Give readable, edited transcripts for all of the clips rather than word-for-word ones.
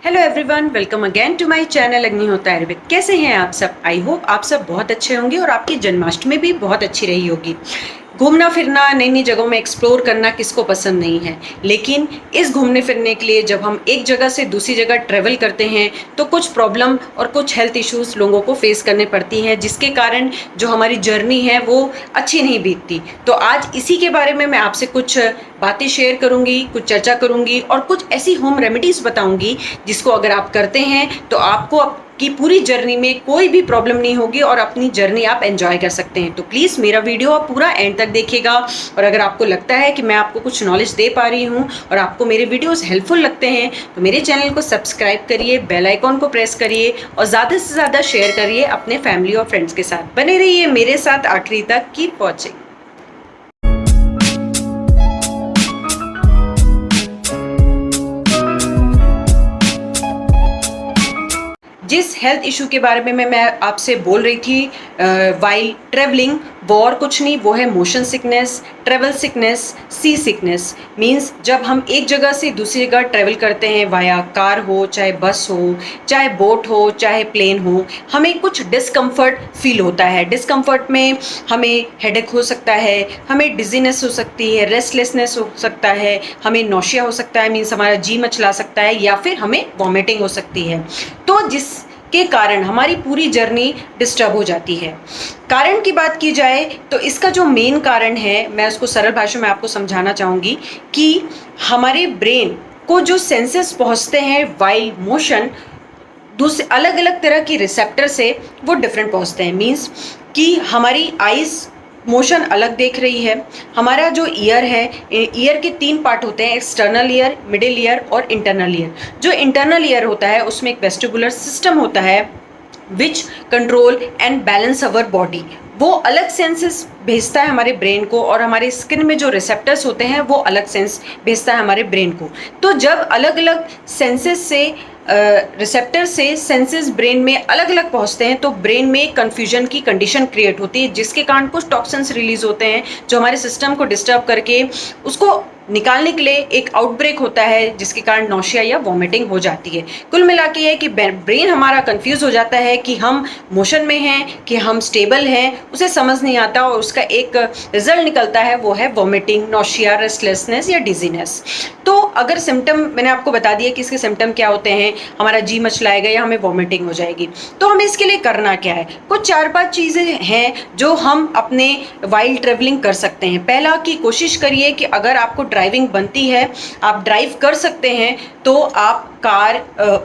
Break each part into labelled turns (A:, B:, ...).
A: Hello everyone, welcome again to my channel Agnihotra Ayurveda. कैसे हैं आप सब? आई होप आप सब बहुत अच्छे होंगे और आपकी जन्माष्टमी भी बहुत अच्छी रही होगी। घूमना फिरना, नई नई जगहों में एक्सप्लोर करना किसको पसंद नहीं है। लेकिन इस घूमने फिरने के लिए जब हम एक जगह से दूसरी जगह ट्रेवल करते हैं तो कुछ प्रॉब्लम और कुछ हेल्थ इश्यूज लोगों को फेस करने पड़ती हैं, जिसके कारण जो हमारी जर्नी है वो अच्छी नहीं बीतती। तो आज इसी के बारे में मैं आपसे कुछ बातें शेयर करूंगी, कुछ चर्चा करूंगी और कुछ ऐसी होम रेमेडीज बताऊंगी जिसको अगर आप करते हैं तो आपको की पूरी जर्नी में कोई भी प्रॉब्लम नहीं होगी और अपनी जर्नी आप एंजॉय कर सकते हैं। तो प्लीज़ मेरा वीडियो आप पूरा एंड तक देखिएगा और अगर आपको लगता है कि मैं आपको कुछ नॉलेज दे पा रही हूँ और आपको मेरे वीडियोस हेल्पफुल लगते हैं तो मेरे चैनल को सब्सक्राइब करिए, बेल आइकॉन को प्रेस करिए और ज़्यादा से ज़्यादा शेयर करिए अपने फैमिली और फ्रेंड्स के साथ। बने रहिए मेरे साथ आखिरी तक। Keep watching. जिस हेल्थ इशू के बारे में मैं आपसे बोल रही थी वाइल ट्रेवलिंग, वो और कुछ नहीं, वो है मोशन सिकनेस, ट्रेवल सिकनेस, सी सिकनेस। मींस जब हम एक जगह से दूसरी जगह ट्रेवल करते हैं वाया कार हो, चाहे बस हो, चाहे बोट हो, चाहे प्लेन हो, हमें कुछ डिस्कम्फर्ट फील होता है। डिस्कम्फर्ट में हमें हेडेक हो सकता है, हमें डिजीनेस हो सकती है, रेस्टलेसनेस हो सकता है, हमें नौशिया हो सकता है, मीन्स हमारा जी मचला सकता है या फिर हमें वॉमिटिंग हो सकती है। तो जिसके कारण हमारी पूरी जर्नी डिस्टर्ब हो जाती है। कारण की बात की जाए तो इसका जो मेन कारण है, मैं उसको सरल भाषा में आपको समझाना चाहूँगी कि हमारे ब्रेन को जो सेंसेस पहुँचते हैं वाइल मोशन, दूसरे अलग अलग तरह की रिसेप्टर से वो डिफरेंट पहुँचते हैं। मीन्स कि हमारी आइज़ मोशन अलग देख रही है। हमारा जो ईयर है, ईयर के 3 पार्ट होते हैं, एक्सटर्नल ईयर, मिडिल ईयर और इंटरनल ईयर। जो इंटरनल ईयर होता है उसमें एक वेस्टिबुलर सिस्टम होता है which control and balance our body. वो अलग सेंसेस भेजता है हमारे ब्रेन को और हमारे स्किन में जो रिसेप्टर्स होते हैं वो अलग सेंस भेजता है हमारे ब्रेन को। तो जब अलग अलग सेंसेस से रिसेप्टर से सेंसेस ब्रेन में अलग अलग पहुंचते हैं तो ब्रेन में कन्फ्यूजन की कंडीशन क्रिएट होती है, जिसके कारण कुछ टॉक्सिन्स रिलीज होते हैं जो हमारे सिस्टम को डिस्टर्ब करके उसको निकालने के लिए एक आउटब्रेक होता है, जिसके कारण नौशिया या वॉमिटिंग हो जाती है। कुल मिला के ये है कि ब्रेन हमारा कंफ्यूज हो जाता है कि हम मोशन में हैं कि हम स्टेबल हैं, उसे समझ नहीं आता और उसका एक रिजल्ट निकलता है, वो है वॉमिटिंग, नौशिया, रेस्टलेसनेस या डिजीनेस। तो अगर सिम्टम मैंने आपको बता दिया कि इसके सिम्टम क्या होते हैं, हमारा जी मचलाएगा या हमें वॉमिटिंग हो जाएगी, तो हमें इसके लिए करना क्या है? कुछ 4-5 चीज़ें हैं जो हम अपने वाइल ट्रेवलिंग कर सकते हैं। पहला कि कोशिश करिए कि अगर आपको ड्राइविंग बनती है, आप ड्राइव कर सकते हैं, तो आप कार,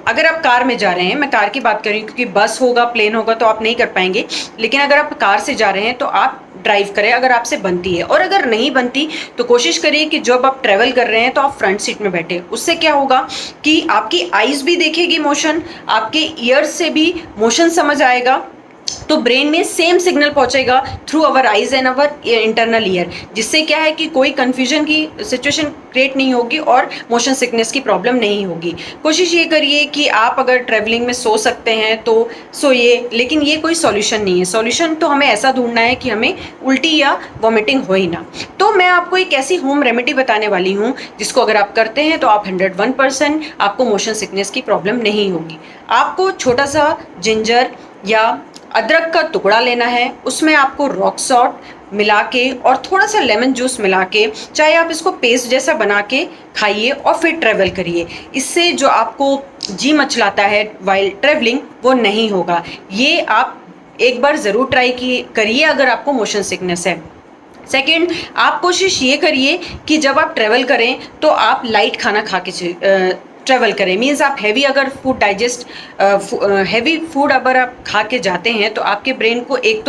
A: अगर आप कार में जा रहे हैं, मैं कार की बात कर रही हूँ क्योंकि बस होगा, प्लेन होगा तो आप नहीं कर पाएंगे, लेकिन अगर आप कार से जा रहे हैं तो आप ड्राइव करें अगर आपसे बनती है। और अगर नहीं बनती तो कोशिश करिए कि जब आप ट्रेवल कर रहे हैं तो आप फ्रंट सीट में बैठे। उससे क्या होगा कि आपकी आइज भी देखेगी मोशन, आपके ईयर्स से भी मोशन समझ आएगा, तो ब्रेन में सेम सिग्नल पहुंचेगा through our eyes and our internal ear, जिससे क्या है कि कोई कंफ्यूजन की सिचुएशन क्रिएट नहीं होगी और मोशन सिकनेस की प्रॉब्लम नहीं होगी। कोशिश ये करिए कि आप अगर ट्रैवलिंग में सो सकते हैं तो सोइए, लेकिन ये कोई सॉल्यूशन नहीं है। सॉल्यूशन तो हमें ऐसा ढूंढना है कि हमें उल्टी या वॉमिटिंग हो ही ना। तो मैं आपको एक ऐसी होम रेमेडी बताने वाली हूँ जिसको अगर आप करते हैं तो आप 101% आपको मोशन सिकनेस की प्रॉब्लम नहीं होगी। आपको छोटा सा जिंजर या अदरक का टुकड़ा लेना है, उसमें आपको रॉक सॉल्ट मिला के और थोड़ा सा लेमन जूस मिला के, चाहे आप इसको पेस्ट जैसा बना के खाइए और फिर ट्रेवल करिए। इससे जो आपको जी मचलाता है वाइल ट्रेवलिंग वो नहीं होगा। ये आप एक बार ज़रूर ट्राई करिए अगर आपको मोशन सिकनेस है। सेकंड, आप कोशिश ये करिए कि जब आप ट्रेवल करें तो आप लाइट खाना खा के ट्रेवल करें। मीन्स आप हैवी अगर फूड हैवी फूड अगर आप खा के जाते हैं तो आपके ब्रेन को एक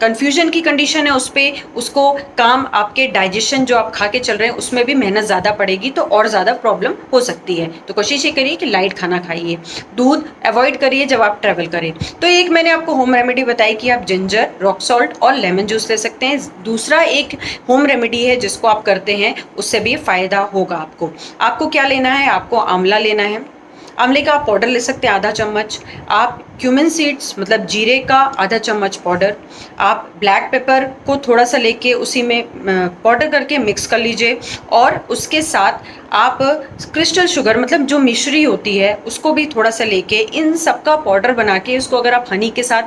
A: कंफ्यूजन की कंडीशन है, उस पर उसको काम, आपके डाइजेशन जो आप खा के चल रहे हैं उसमें भी मेहनत ज़्यादा पड़ेगी तो और ज़्यादा प्रॉब्लम हो सकती है। तो कोशिश ये करिए कि लाइट खाना खाइए, दूध अवॉइड करिए जब आप ट्रेवल करें। तो एक मैंने आपको होम रेमेडी बताई कि आप जिंजर, रॉक सॉल्ट और लेमन जूस ले सकते हैं। दूसरा एक होम रेमेडी है जिसको आप करते हैं, उससे भी फ़ायदा होगा आपको। आपको क्या लेना है? आपको आंवला लेना है। आंवले का आप पाउडर ले सकते हैं आधा चम्मच, आप क्यूमिन सीड्स मतलब जीरे का आधा चम्मच पाउडर, आप ब्लैक पेपर को थोड़ा सा लेके उसी में पाउडर करके मिक्स कर लीजिए, और उसके साथ आप क्रिस्टल शुगर मतलब जो मिश्री होती है उसको भी थोड़ा सा लेके इन सबका पाउडर बना के इसको अगर आप हनी के साथ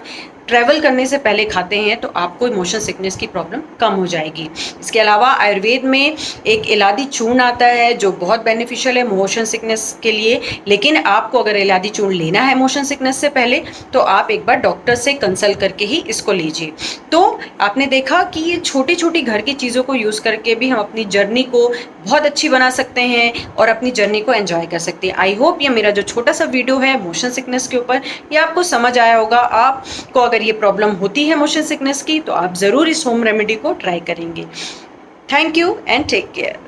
A: ट्रैवल करने से पहले खाते हैं तो आपको मोशन सिकनेस की प्रॉब्लम कम हो जाएगी। इसके अलावा आयुर्वेद में एक इलादी चूर्ण आता है जो बहुत बेनिफिशियल है मोशन सिकनेस के लिए, लेकिन आपको अगर इलादी चूर्ण लेना है मोशन सिकनेस से पहले तो आप एक बार डॉक्टर से कंसल्ट करके ही इसको लीजिए। तो आपने देखा कि ये छोटी छोटी घर की चीज़ों को यूज़ करके भी हम अपनी जर्नी को बहुत अच्छी बना सकते हैं और अपनी जर्नी को एंजॉय कर सकते हैं। आई होप ये मेरा जो छोटा सा वीडियो है मोशन सिकनेस के ऊपर ये आपको समझ आया होगा। आपको अगर ये प्रॉब्लम होती है मोशन सिकनेस की तो आप ज़रूर इस होम रेमेडी को ट्राई करेंगे। Thank you and take care.